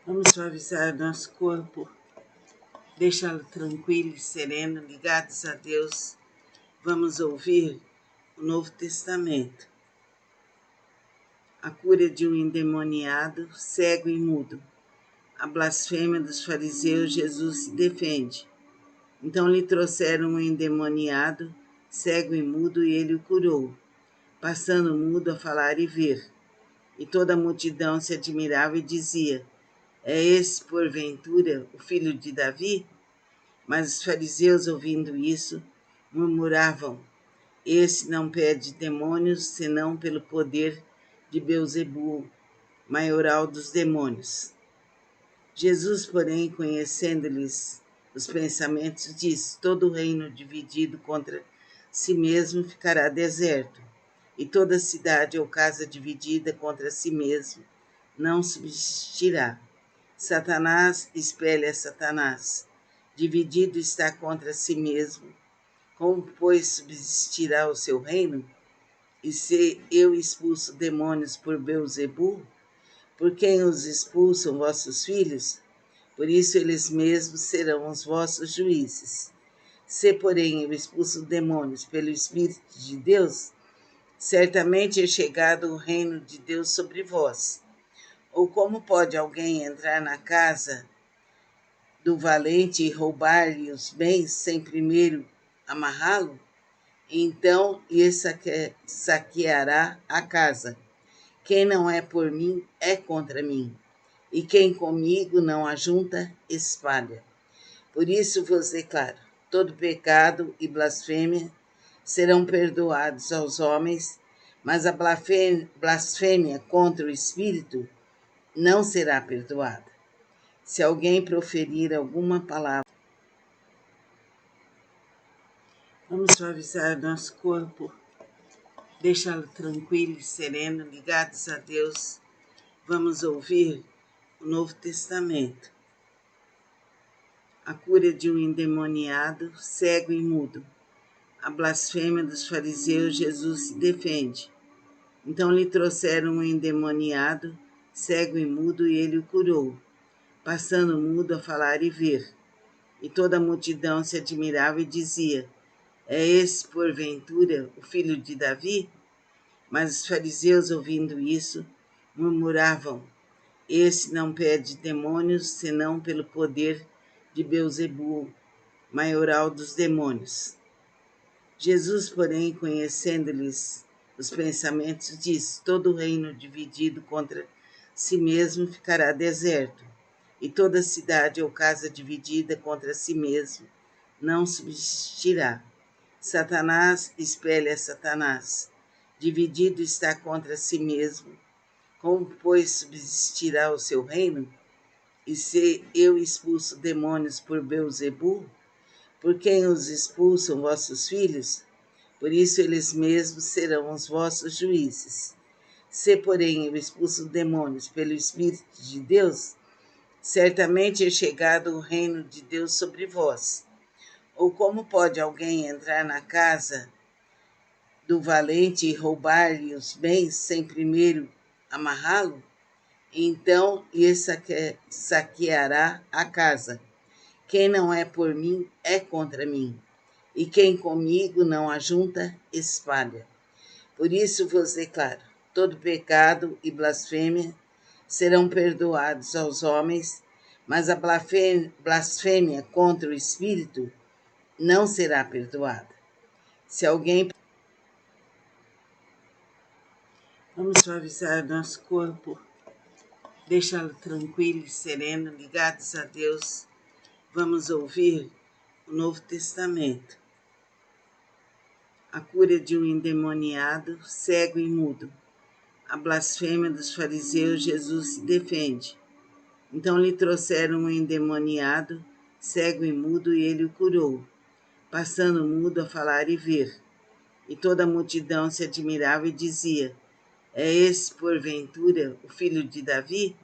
Vamos suavizar nosso corpo, deixá-lo tranquilo e sereno, ligados a Deus. Vamos ouvir o Novo Testamento. A cura de um endemoniado, cego e mudo. A blasfêmia dos fariseus, Jesus se defende. Então lhe trouxeram um endemoniado, cego e mudo, e ele o curou, passando mudo a falar e ver. E toda a multidão se admirava e dizia: é esse, porventura, o filho de Davi? Mas os fariseus, ouvindo isso, murmuravam: esse não pede demônios, senão pelo poder de Beelzebul, maioral dos demônios. Jesus, porém, conhecendo-lhes os pensamentos, disse: todo reino dividido contra si mesmo ficará deserto, e toda cidade ou casa dividida contra si mesmo não subsistirá. Satanás espelha Satanás. Dividido está contra si mesmo. Como, pois, subsistirá o seu reino? E se eu expulso demônios por Beelzebul, por quem os expulsam vossos filhos? Por isso eles mesmos serão os vossos juízes. Se, porém, eu expulso demônios pelo Espírito de Deus, certamente é chegado o reino de Deus sobre vós. Ou como pode alguém entrar na casa do valente e roubar-lhe os bens sem primeiro amarrá-lo? Então lhe saqueará a casa. Quem não é por mim é contra mim, e quem comigo não ajunta, espalha. Por isso vos declaro: todo pecado e blasfêmia serão perdoados aos homens, mas a blasfêmia contra o Espírito não será perdoada. Se alguém proferir alguma palavra, vamos suavizar nosso corpo, deixá-lo tranquilo e sereno, ligados a Deus. Vamos ouvir o Novo Testamento. A cura de um endemoniado, cego e mudo. A blasfêmia dos fariseus, Jesus se defende. Então lhe trouxeram um endemoniado, cego e mudo, e ele o curou, passando mudo a falar e ver. E toda a multidão se admirava e dizia: é esse, porventura, o filho de Davi? Mas os fariseus, ouvindo isso, murmuravam: esse não pede demônios, senão pelo poder de Beelzebul, maioral dos demônios. Jesus, porém, conhecendo-lhes os pensamentos, disse: todo reino dividido contra si mesmo ficará deserto, e toda cidade ou casa dividida contra si mesmo não subsistirá. Satanás espelha Satanás. Dividido está contra si mesmo. Como, pois, subsistirá o seu reino? E se eu expulso demônios por Beelzebul, por quem os expulsam vossos filhos? Por isso eles mesmos serão os vossos juízes. Se, porém, eu expulso demônios pelo Espírito de Deus, certamente é chegado o reino de Deus sobre vós. Ou como pode alguém entrar na casa do valente e roubar-lhe os bens sem primeiro amarrá-lo? Então lhe saqueará a casa. Quem não é por mim é contra mim, e quem comigo não ajunta, espalha. Por isso vos declaro: todo pecado e blasfêmia serão perdoados aos homens, mas a blasfêmia contra o Espírito não será perdoada. Se alguém... Vamos suavizar nosso corpo, deixá-lo tranquilo e sereno, ligados a Deus. Vamos ouvir o Novo Testamento. A cura de um endemoniado, cego e mudo. A blasfêmia dos fariseus, Jesus se defende. Então lhe trouxeram um endemoniado, cego e mudo, e ele o curou, passando mudo a falar e ver. E toda a multidão se admirava e dizia: é esse, porventura, o filho de Davi?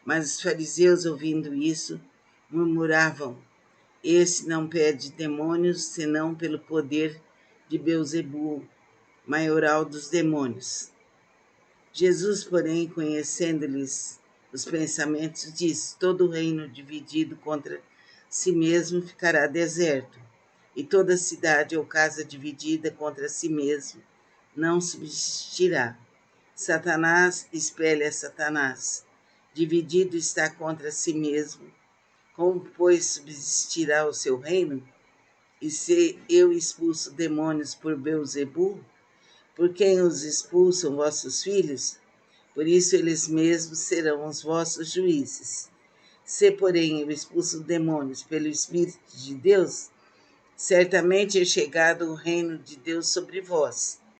Mas os fariseus, ouvindo isso, murmuravam: esse não pede demônios, senão pelo poder de Beelzebul, maioral dos demônios. Jesus, porém, conhecendo-lhes os pensamentos disso. Todo reino dividido contra si mesmo ficará deserto, e toda cidade ou casa dividida contra si mesmo não subsistirá. Satanás espelha Satanás. Dividido está contra si mesmo. Como, pois, subsistirá o seu reino? E se eu expulso demônios por Beelzebul, por quem os expulsam vossos filhos? Por isso eles mesmos serão os vossos juízes. Se, porém, eu expulso demônios pelo Espírito de Deus, certamente é chegado o reino de Deus sobre vós.